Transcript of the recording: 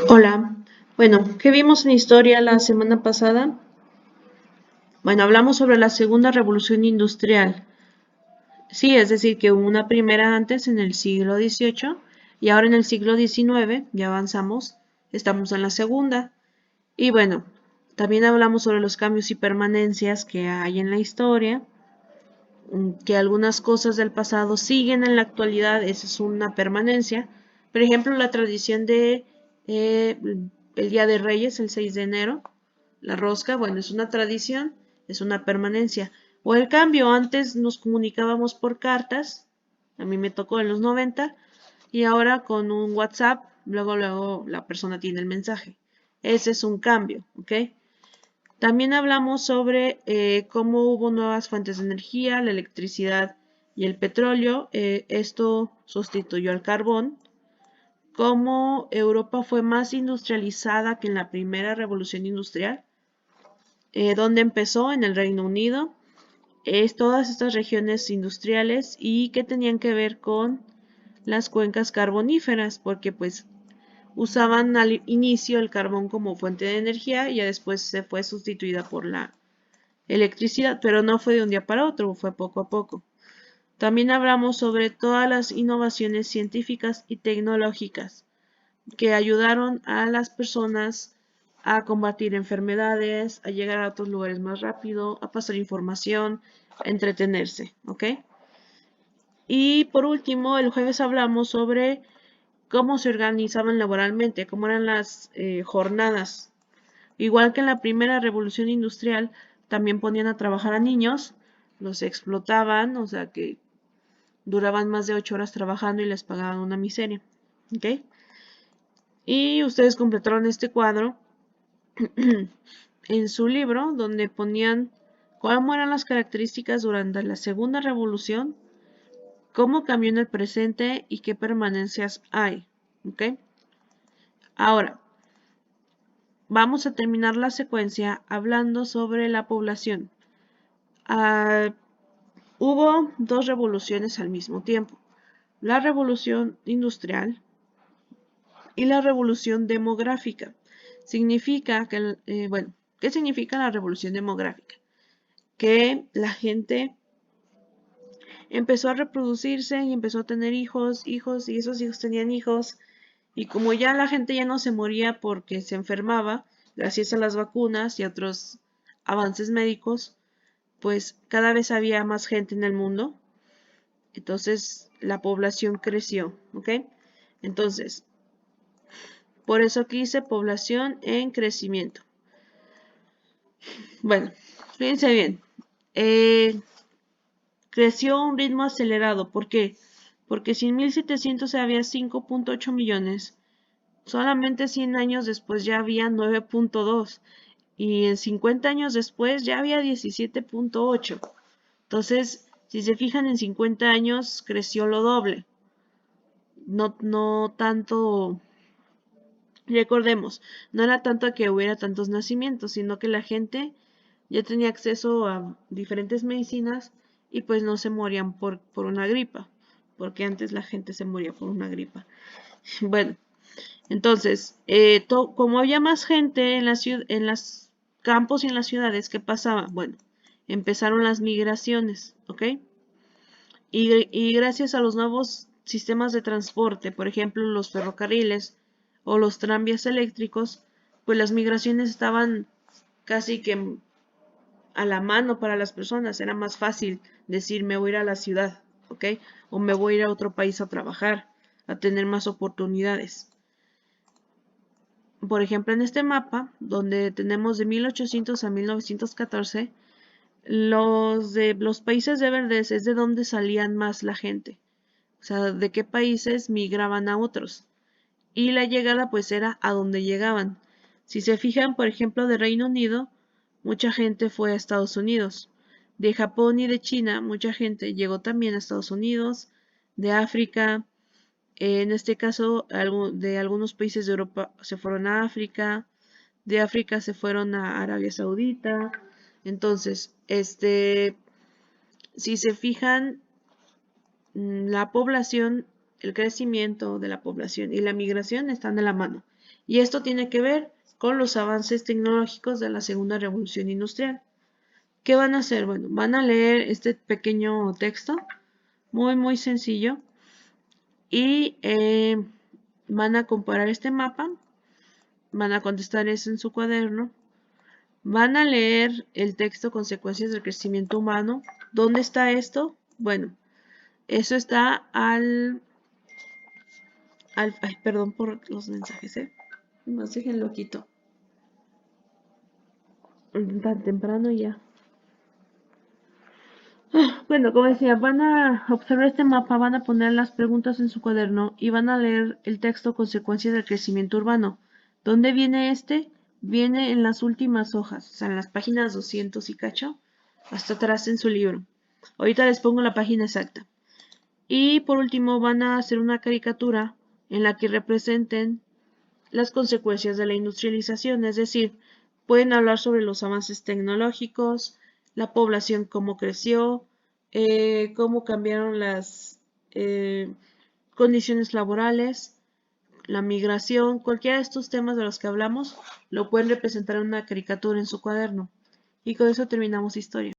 Hola, bueno, ¿qué vimos en historia la semana pasada? Bueno, hablamos sobre la segunda revolución industrial. Sí, es decir, que hubo una primera antes en el siglo XVIII y ahora en el siglo XIX, ya avanzamos, estamos en la segunda. Y bueno, también hablamos sobre los cambios y permanencias que hay en la historia, que algunas cosas del pasado siguen en la actualidad, esa es una permanencia. Por ejemplo, la tradición de eh, el Día de Reyes, el 6 de enero, la rosca, bueno, es una tradición, es una permanencia. O el cambio, antes nos comunicábamos por cartas, a mí me tocó en los 90, y ahora con un WhatsApp, luego la persona tiene el mensaje. Ese es un cambio, ¿ok? También hablamos sobre cómo hubo nuevas fuentes de energía, la electricidad y el petróleo. Esto sustituyó al carbón. Cómo Europa fue más industrializada que en la primera revolución industrial. ¿Dónde empezó? En el Reino Unido. Es todas estas regiones industriales y que tenían que ver con las cuencas carboníferas, porque pues usaban al inicio el carbón como fuente de energía y ya después se fue sustituida por la electricidad, pero no fue de un día para otro, fue poco a poco. También hablamos sobre todas las innovaciones científicas y tecnológicas que ayudaron a las personas a combatir enfermedades, a llegar a otros lugares más rápido, a pasar información, a entretenerse, ¿ok? Y por último, el jueves hablamos sobre cómo se organizaban laboralmente, cómo eran las jornadas. Igual que en la primera revolución industrial, también ponían a trabajar a niños, los explotaban, o sea que duraban más de 8 horas trabajando y les pagaban una miseria. ¿Ok? Y ustedes completaron este cuadro en su libro donde ponían cómo eran las características durante la segunda revolución, cómo cambió en el presente y qué permanencias hay. ¿Ok? Ahora, vamos a terminar la secuencia hablando sobre la población. Ah, hubo dos revoluciones al mismo tiempo, la revolución industrial y la revolución demográfica. Significa que, bueno, ¿qué significa la revolución demográfica? Que la gente empezó a reproducirse y empezó a tener hijos, y esos hijos tenían hijos, y como ya la gente ya no se moría porque se enfermaba, gracias a las vacunas y a otros avances médicos, pues cada vez había más gente en el mundo. Entonces la población creció, ¿ok? Entonces, por eso aquí dice población en crecimiento. Bueno, fíjense bien. Eh, Creció a un ritmo acelerado. ¿Por qué? Porque si en 1700 había 5.8 millones, solamente 100 años después ya había 9.2 y en 50 años después ya había 17.8. Entonces, si se fijan, en 50 años creció lo doble. No tanto, recordemos, no era tanto que hubiera tantos nacimientos, sino que la gente ya tenía acceso a diferentes medicinas y pues no se morían por una gripa, porque antes la gente se moría por una gripa. Bueno, entonces, como había más gente en en los campos y en las ciudades, ¿qué pasaba? Bueno, empezaron las migraciones, ¿ok? Y gracias a los nuevos sistemas de transporte, por ejemplo los ferrocarriles o los tranvías eléctricos, pues las migraciones estaban casi que a la mano para las personas. Era más fácil decir me voy a ir a la ciudad, ¿ok? O me voy a ir a otro país a trabajar, a tener más oportunidades. Por ejemplo, en este mapa, donde tenemos de 1800 a 1914, de los países de verdes es de donde salían más la gente. O sea, de qué países migraban a otros. Y la llegada pues era a donde llegaban. Si se fijan, por ejemplo, de Reino Unido, mucha gente fue a Estados Unidos. De Japón y de China, mucha gente llegó también a Estados Unidos. De África, en este caso, de algunos países de Europa se fueron a África. De África se fueron a Arabia Saudita. Entonces, si se fijan, la población, el crecimiento de la población y la migración están de la mano. Y esto tiene que ver con los avances tecnológicos de la segunda revolución industrial. ¿Qué van a hacer? Bueno, van a leer este pequeño texto, muy sencillo, y van a comparar este mapa, van a contestar eso en su cuaderno, van a leer el texto Consecuencias del crecimiento humano. ¿Dónde está esto? Bueno, eso está ay, perdón por los mensajes, más déjenlo quito. Tan temprano ya. Bueno, como decía, van a observar este mapa, van a poner las preguntas en su cuaderno y van a leer el texto Consecuencias del crecimiento urbano. ¿Dónde viene este? Viene en las últimas hojas, o sea, en las páginas 200 y cacho, hasta atrás en su libro. Ahorita les pongo la página exacta. Y por último van a hacer una caricatura en la que representen las consecuencias de la industrialización, es decir, pueden hablar sobre los avances tecnológicos, la población cómo creció, cómo cambiaron las condiciones laborales, la migración, cualquiera de estos temas de los que hablamos, lo pueden representar en una caricatura en su cuaderno. Y con eso terminamos historia.